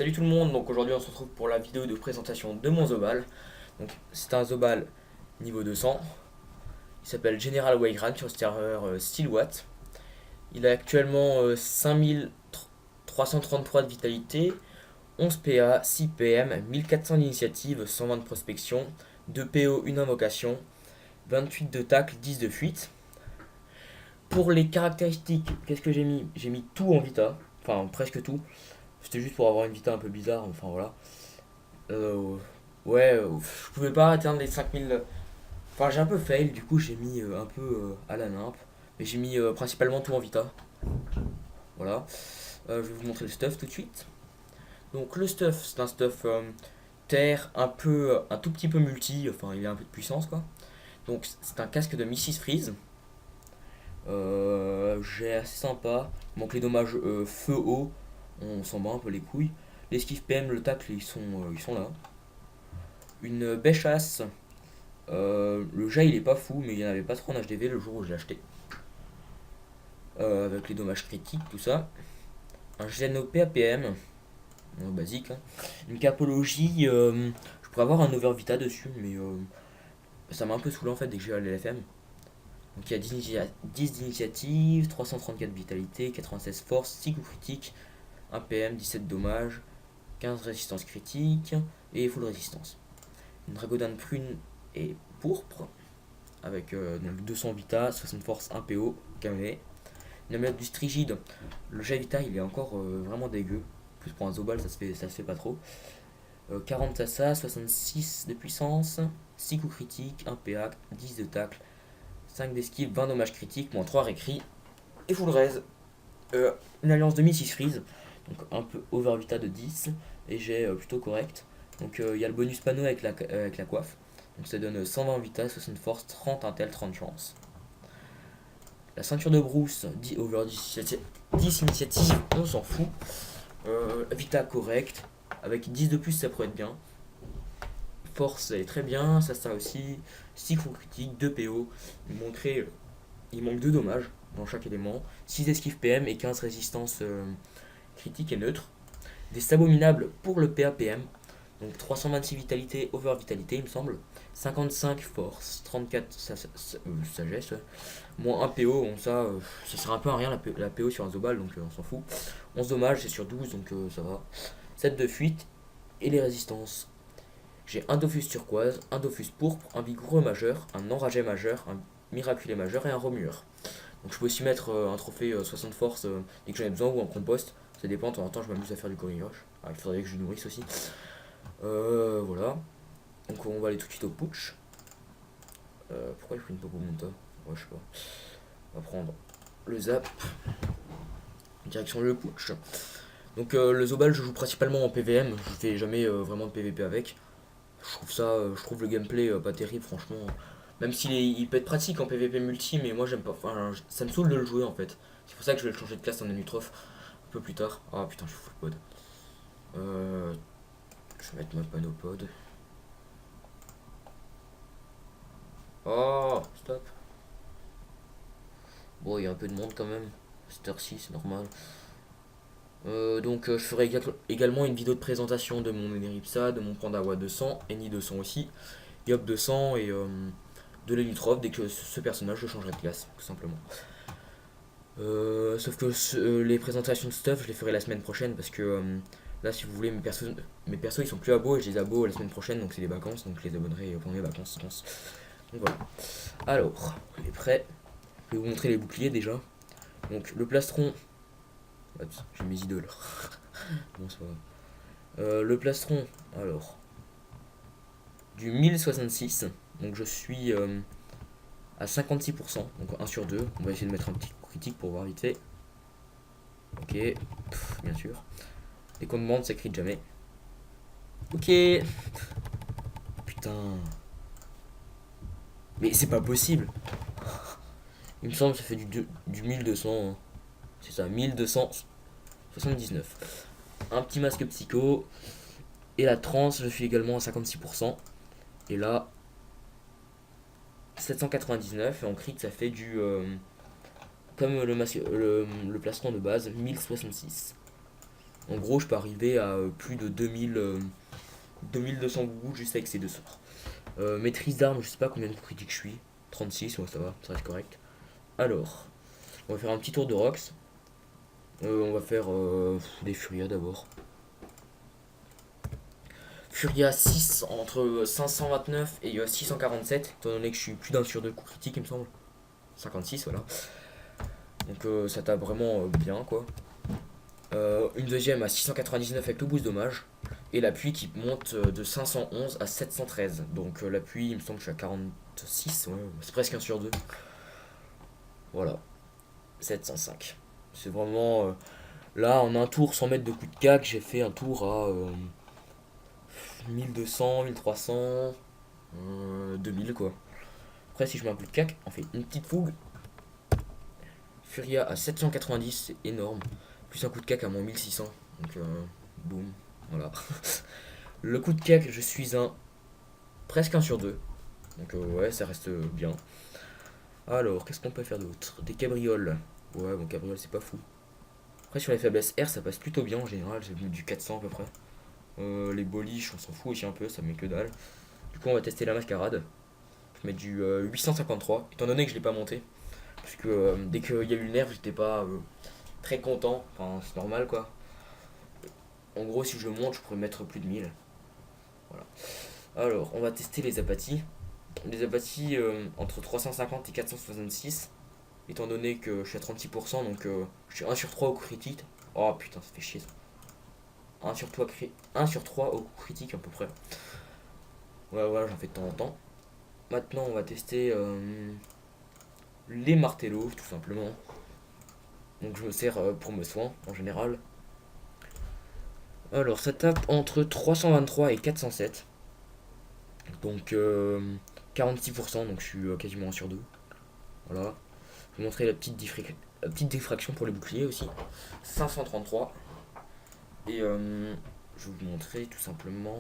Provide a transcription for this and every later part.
Salut tout le monde, donc aujourd'hui on se retrouve pour la vidéo de présentation de mon Zobal. Donc c'est un Zobal niveau 200, il s'appelle General Waygran sur le serveur Stillwatt. Il a actuellement 5333 de vitalité, 11 PA, 6 PM, 1400 d'initiative, 120 de prospection, 2 PO, 1 invocation, 28 de tacle, 10 de fuite. Pour les caractéristiques, qu'est-ce que j'ai mis? J'ai mis tout en vita, enfin presque tout. C'était juste pour avoir une vita un peu bizarre, enfin voilà. Euh, ouais, je pouvais pas atteindre les 5000. Enfin, j'ai un peu fail, du coup j'ai mis un peu à la nimpe. Mais j'ai mis principalement tout en vita. Voilà. Je vais vous montrer le stuff tout de suite. Donc le stuff, c'est un stuff terre, un tout petit peu multi, enfin il a un peu de puissance quoi. Donc c'est un casque de Mrs. Freeze. J'ai assez sympa. Il manque les dommages feu-eau. On s'en bat un peu les couilles. L'esquive PM, le tacle, ils sont là. Une béchasse. Le jet il est pas fou, mais il n'y en avait pas trop en HDV le jour où je l'ai acheté. Avec les dommages critiques, tout ça. Un Geno PAPM, basique. Hein. Une capologie, je pourrais avoir un Overvita dessus, mais ça m'a un peu saoulé en fait dès que j'ai eu l'LFM. Donc il y a 10 d'initiative, 334 de vitalité, 96 force, 6 coups critiques, 1 PM, 17 dommages, 15 résistance critique et full résistance. Une Dragodin de prune et pourpre avec donc 200 vita, 60 force, 1 PO, camé. Une amulette du strigide, le jet vita il est encore vraiment dégueu. Plus pour un Zobal ça se fait pas trop. 40 tassa, 66 de puissance, 6 coups critiques, 1 PA, 10 de tacle, 5 d'esquive, 20 dommages critiques, moins 3 récrit et full raise. Une alliance de Mrs. Freeze, donc un peu over vita de 10 et j'ai plutôt correct. Donc il y a le bonus panneau avec la coiffe. Donc ça donne 120 vita, 60 force, 30 intel, 30 chance. La ceinture de Bruce, 10 over 10 initiative, on s'en fout. Vita correct, avec 10 de plus ça pourrait être bien. Force elle est très bien, ça aussi. 6 coups critiques, 2 PO. Il manque 2 dommages dans chaque élément. 6 esquives PM et 15 résistances critiques et neutres. Des sabots minables pour le PAPM. Donc 326 vitalité, over vitalité il me semble. 55 force, 34 sagesse, moins 1 PO, bon, ça sert un peu à rien la PO sur un Zobal donc on s'en fout. 11 dommages, c'est sur 12 donc ça va. 7 de fuite et les résistances. J'ai un Dofus turquoise, un Dofus pourpre, un vigoureux majeur, un enragé majeur, un miraculé majeur et un remueur. Donc je peux aussi mettre un trophée 60 force dès que j'en ai besoin ou en compost. Ça dépend, de temps en temps je m'amuse à faire du corrigoche. Ah, il faudrait que je nourrisse aussi. Voilà. Donc on va aller tout de suite au putsch. Pourquoi j'ai pris une Popomonta? Ouais, je sais pas. On va prendre le zap. Direction le putsch. Donc le Zobal je joue principalement en PVM. Je fais jamais vraiment de PVP avec. Je trouve le gameplay pas terrible franchement. Même il peut être pratique en PVP multi, mais moi j'aime pas. Enfin, ça me saoule de le jouer en fait. C'est pour ça que je vais le changer de classe en Anutroph un peu plus tard. Ah putain, je suis full pod. Je vais mettre ma panopod. Oh, stop. Bon, il y a un peu de monde quand même. Cette heure-ci, c'est normal. Donc, je ferai également une vidéo de présentation de mon Eneripsa, de mon Pandawa 200, Eni 200 aussi, Yop 200 et de l'Enutrov dès que ce personnage je changerai de classe, tout simplement. Sauf que les présentations de stuff, je les ferai la semaine prochaine parce que là, si vous voulez, mes persos ils sont plus abos et je les abo la semaine prochaine, donc c'est des vacances, donc je les abonnerai pendant les vacances, je pense. Donc voilà. Alors, on est prêt. Je vais vous montrer les boucliers déjà. Donc, le plastron. J'ai mes idoles. Bon, ça va. Le plastron, alors. Du 1066. Donc, je suis à 56%. Donc, 1 sur 2. On va essayer de mettre un petit coup critique pour voir vite fait. Ok. Bien sûr. Les commandes, ça crie jamais. Ok. Putain. Mais c'est pas possible. Il me semble que ça fait du 1200. Hein. C'est ça, 1279. Un petit masque psycho. Et la trans, je suis également à 56%. Et là, 799. Et en crit, ça fait du. Comme le plastron de base, 1066. En gros, je peux arriver à plus de 2200 goûts juste avec ces deux sorts. Maîtrise d'armes, je sais pas combien de coups critiques je suis. 36, ouais, ça reste correct. Alors, on va faire un petit tour de Rox. On va faire des Furia d'abord. Furia 6 entre 529 et 647, étant donné que je suis plus d'un sur deux coups critiques, il me semble. 56, voilà. Donc ça tape vraiment bien, quoi. Une deuxième à 699 avec le boost dommage. Et l'appui qui monte de 511 à 713. Donc l'appui, il me semble que je suis à 46, ouais, c'est presque 1 sur 2. Voilà, 705. C'est vraiment... là, en un tour, sans mettre de coup de cac, j'ai fait un tour à 1200, 1300, 2000 quoi. Après, si je mets un coup de cac, on fait une petite fougue. Furia à 790, c'est énorme. Plus un coup de cac à moins 1600. Donc, boum, voilà. Le coup de cac, je suis presque 1 sur 2. Donc, ouais, ça reste bien. Alors, qu'est-ce qu'on peut faire d'autre? Des cabrioles. Ouais, bon, cabriole, c'est pas fou. Après, sur les faiblesses R, ça passe plutôt bien en général. J'ai mis du 400 à peu près. Les boliches, on s'en fout aussi un peu, ça met que dalle. Du coup, on va tester la mascarade. Je vais mettre du 853, étant donné que je l'ai pas monté. Parce que dès qu'il y a eu le nerf, j'étais pas très content. Enfin, c'est normal quoi. En gros, si je monte, je pourrais mettre plus de 1000. Voilà. Alors, on va tester les apathis. Les apathis entre 350 et 466. Étant donné que je suis à 36%, donc je suis 1 sur 3 au coup critique. Oh putain, ça fait chier ça. 1 sur 3 au coup critique à peu près. Ouais, voilà, j'en fais de temps en temps. Maintenant, on va tester les martellos, tout simplement. Donc, je me sers pour mes soins, en général. Alors, ça tape entre 323 et 407. Donc, 46%, donc je suis quasiment 1 sur 2. Voilà. Je vais vous montrer la petite diffraction pour les boucliers aussi. 533. Et je vais vous montrer tout simplement...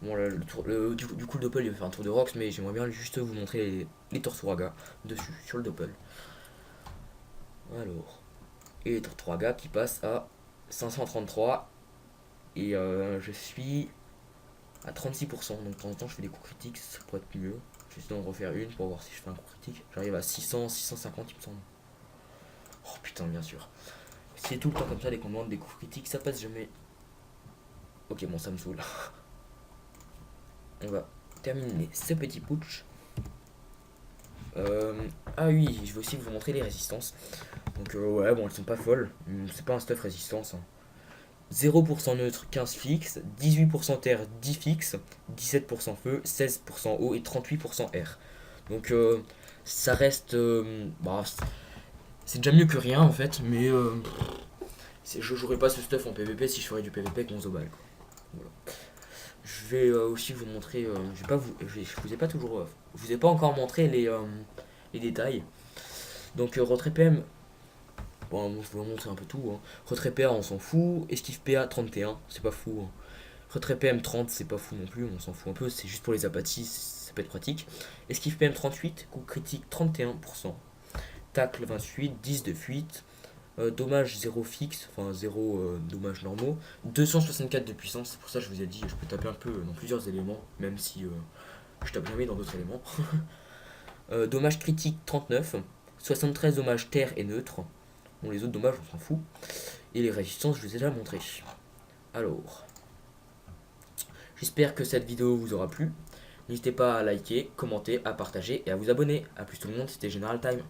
Bon, là, du coup, le Doppel, il va faire un tour de Rox, mais j'aimerais bien juste vous montrer les Torturaga dessus, sur le Doppel. Alors, et les Torturaga qui passent à 533. Et je suis à 36%. Donc, de temps en temps, je fais des coups critiques, ça pourrait être mieux. Je vais essayer d'en refaire une pour voir si je fais un coup critique. J'arrive à 600, 650, il me semble. Oh putain, bien sûr. C'est tout le temps comme ça, dès qu'on demande des coups critiques, ça passe jamais. Ok, bon, ça me saoule. On va terminer ce petit putsch. Ah oui, je vais aussi vous montrer les résistances. Donc ouais, bon, elles sont pas folles. C'est pas un stuff résistance. 0% neutre, 15 fixe, 18% terre, 10 fixe, 17% feu, 16% eau et 38% air. Donc ça reste... bah, c'est déjà mieux que rien en fait, mais je jouerai pas ce stuff en PvP si je ferais du PvP avec mon Zobal. Quoi. Voilà. Je vais aussi vous montrer... je vais pas vous... Je vous ai pas toujours... je vous ai pas encore montré les détails. Donc retrait PM... Bon, je vais vous montrer un peu tout. Hein. Retrait PA, on s'en fout. Esquive PA 31, c'est pas fou. Hein. Retrait PM 30, c'est pas fou non plus, on s'en fout un peu. C'est juste pour les apathies, ça peut être pratique. Esquive PM 38, coup critique 31%. Tacle 28, 10 de fuite. Dommage 0 fixe, enfin 0 dommages normaux. 264 de puissance, c'est pour ça que je vous ai dit, je peux taper un peu dans plusieurs éléments, même si je tape jamais dans d'autres éléments. Dommage critique 39. 73 dommages terre et neutre. Bon, les autres dommages, on s'en fout. Et les résistances, je vous ai déjà montré. Alors, j'espère que cette vidéo vous aura plu. N'hésitez pas à liker, commenter, à partager et à vous abonner. A plus tout le monde, c'était General Time.